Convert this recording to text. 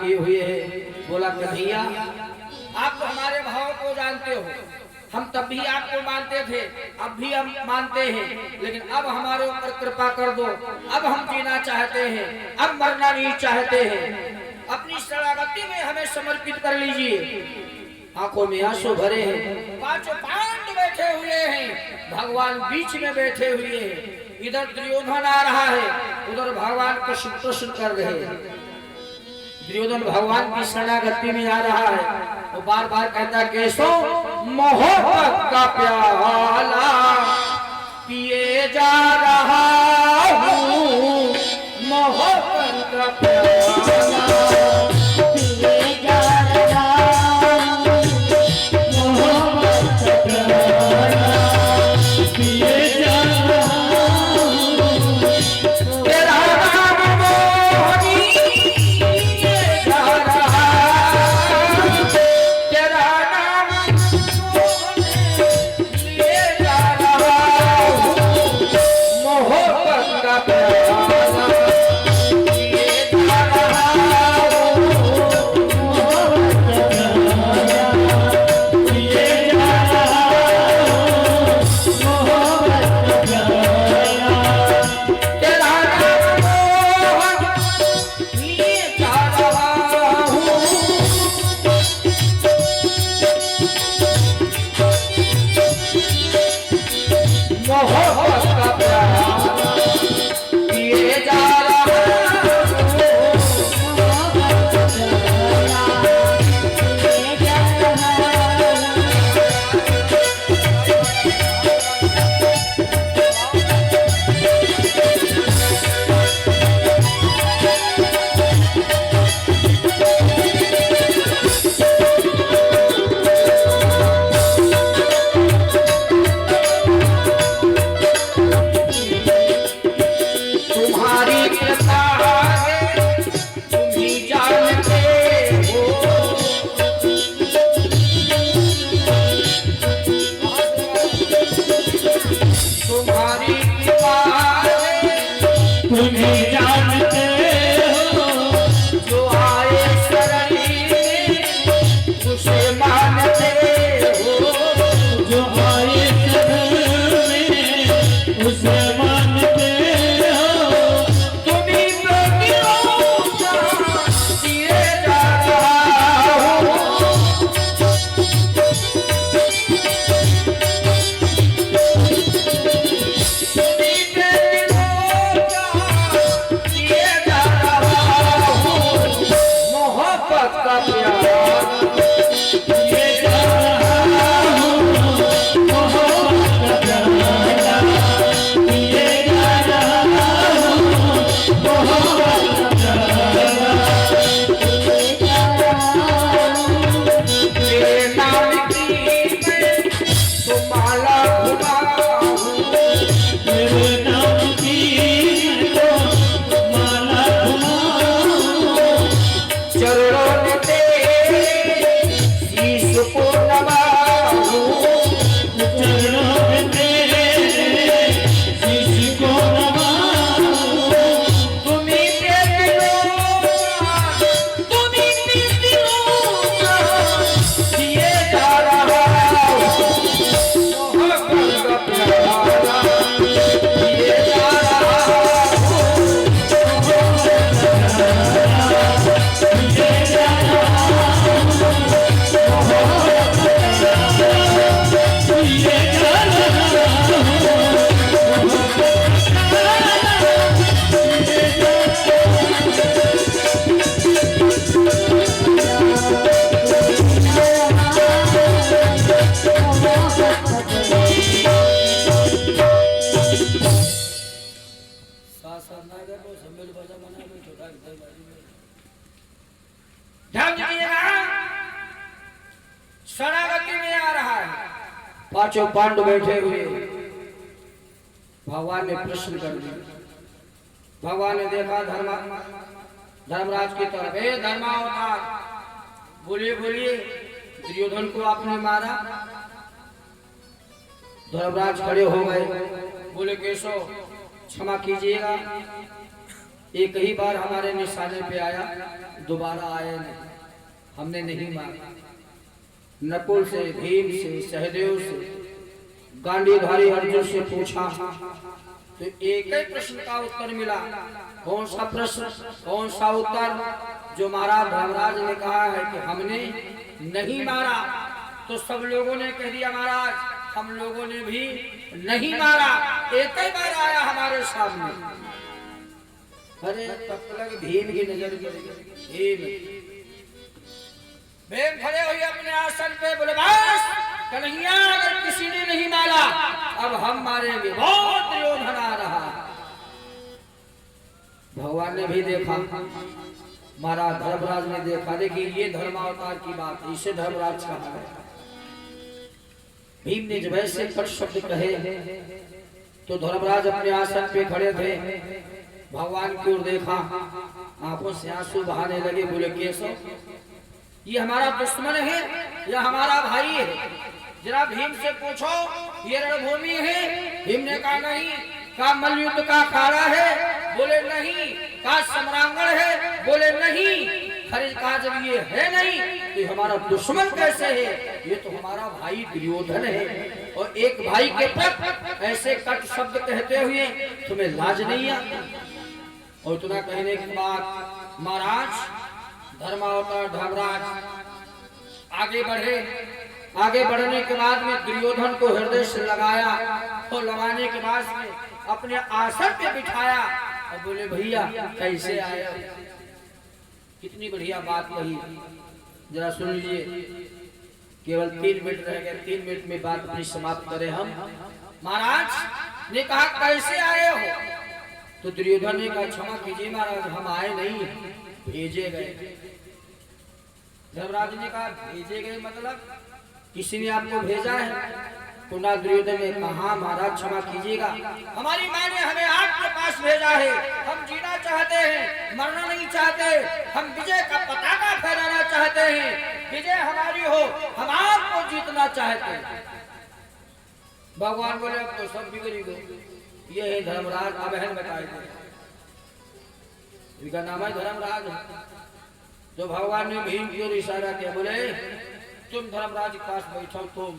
किए हुए हैं। बोला कन्हैया आप तो हमारे भाव को जानते हो, हम तब भी आपको मानते थे, अब भी हम मानते हैं, लेकिन अब हमारे ऊपर कृपा कर दो। अब हम जीना चाहते हैं, अब मरना नहीं चाहते हैं। अपनी शरणागति में हमें समर्पित कर लीजिए। आंखों में आंसू भरे हैं, पांचों पांडव बैठे हुए हैं, भगवान बीच में बैठे हुए हैं। इधर दुर्योधन आ रहा है, उधर भगवान को प्रश्न कर रहे हैं। दुर्योधन भगवान की शरणागति में आ रहा है, वो बार बार कहता केशव मोहब्बत का प्याला पिए जा रहा हूँ, मोहब्बत का प्याला पिए जा रहा हूँ, मोहब्बत का प्याला पिए जा रहा हूँ। तेरा नाम मोहनी पिए जा रहा, तेरा नाम मोहनी पिए जा रहा हूँ, मोहब्बत का प्याला पिए जा रहा हूँ, मोहब्बत का प्याला पिए जा रहा हूँ, मोहब्बत का प्याला। तेरा नाम मोहन पिए जा रहा हूँ, मोहब्बत का प्याला पिए जा रहा हूँ, मोहब्बत का प्याला पिए जा रहा तुम्हारी कृपा है, तुम ही जानते हो। तुम्हारी कृपा है, तुम ही जानते हो। जो आए शरण में उसे मानते हो, जो आए शरण में उसे मानते हो। तुम्हीं प्रतिरोधा दिए जा रहा हूँ, तुम्हीं प्रतिरोधा दिए जा रहा हूँ, मोहब्बत का प्याला पिए जा रहा हूँ, मोहब्बत का प्याला पिए जा रहा हूँ, मोहब्बत का प्याला पिए जा रहा हूँ। तेरे नाम की मैं तो माला घुमाऊँ, तेरे नाम की मैं तो माला घुमाऊँ। चरणों में तेरे शीश को नवाऊँ, चरणों में तेरे शीश को नवाऊँ। तुम्हीं पे दिलों, तुम्हीं पे दिलों दिए जा रहा हूँ, मोहब्बत का प्याला पिए जा रहा हूँ, मोहब्बत का प्याला पिए जा रहा हूँ, मोहब्बत का प्याला पिए जा रहा हूँ, मोहब्बत का प्याला पिए ध्यान दीजिएगा, शरणागति में आ रहा है। पांचों पांडव बैठे हुए, भगवान ने प्रश्न कर दिया। भगवान ने देखा धर्मराज की तरफ, हे धर्मावतार, बोलिए बोलिए, दुर्योधन को आपने मारा। धर्मराज खड़े हो गए, बोले केशव क्षमा कीजिएगा, एक ही बार हमारे निशाने पे आया, दोबारा आया नहीं, हमने नहीं मारा। नकुल से, भीम से, सहदेव से, गांडीधारी अर्जुन से पूछा तो एक ही प्रश्न का उत्तर मिला। कौन सा प्रश्न, कौन सा उत्तर? जो महाराज धर्मराज ने कहा है कि हमने नहीं मारा, तो सब लोगों ने कह दिया महाराज हम लोगों ने भी नहीं मारा। एक ही बार आया हमारे सामने। अरे तब तक भीम की नजर भीम खड़े हुए अपने आसन पे, बोले बस कन्हैया अगर किसी ने नहीं मारा अब हम मारेंगे। बहुत दुर्योधन आ रहा। भगवान ने भी देखा, महाराज धर्मराज ने देखा। देखिए ये धर्मावतार की बात, इसे धर्मराज कहा है। भीम ने जब ऐसे कट शब्द कहे तो धर्मराज अपने आसन पे खड़े थे, भगवान की ओर देखा, आंखों से आंसू बहाने लगे। बोले केशव ये हमारा दुश्मन है या हमारा भाई है? जरा भीम से पूछो ये रणभूमि है। भीम ने कहा नहीं। कहा मल्लयुद्ध का अखाड़ा है? बोले नहीं। कहा सम्रांगण है? बोले नहीं। खरीद कहा जब ये है नहीं तो हमारा दुश्मन कैसे है? ये तो हमारा भाई दुर्योधन है। और एक भाई के प्रति ऐसे कट शब्द कहते हुए तुम्हें लाज नहीं आती? और इतना कहने के बाद महाराज धर्मावतार धर्मराज आगे बढ़े। आगे बढ़ने के बाद में दुर्योधन को हृदय से लगाया और लगाने के बाद में अपने आसन पे बिठाया और बोले भैया कैसे आए? कितनी बढ़िया बात कही, जरा सुन लीजिए। केवल 3 मिनट रह गए, 3 मिनट में बात अपनी समाप्त करें हम। महाराज ने कहा कैसे आए हो? तो दुर्योधन ने कहा क्षमा कीजिए महाराज हम आए नहीं, भेजे गए। धर्मराज ने कहा भेजे गए मतलब किसी ने आपको भेजा है? कुंडा दुर्योधन ने कहा महाराज क्षमा कीजिएगा, हमारी माँ ने हमें आपके पास भेजा है। हम जीना चाहते हैं, मरना नहीं चाहते। हम विजय का पताका फहराना चाहते हैं। विजय हमारी हो, हम आपको जीतना चाहते हैं। भगवान बोले अब तो सब बिगड़ी गए। ये है धर्मराज। अब बहन बताए इनका नाम है धर्मराज। तो भगवान ने भीम की ओर इशारा किया, बोले तुम धर्मराज के पास बैठो। तुम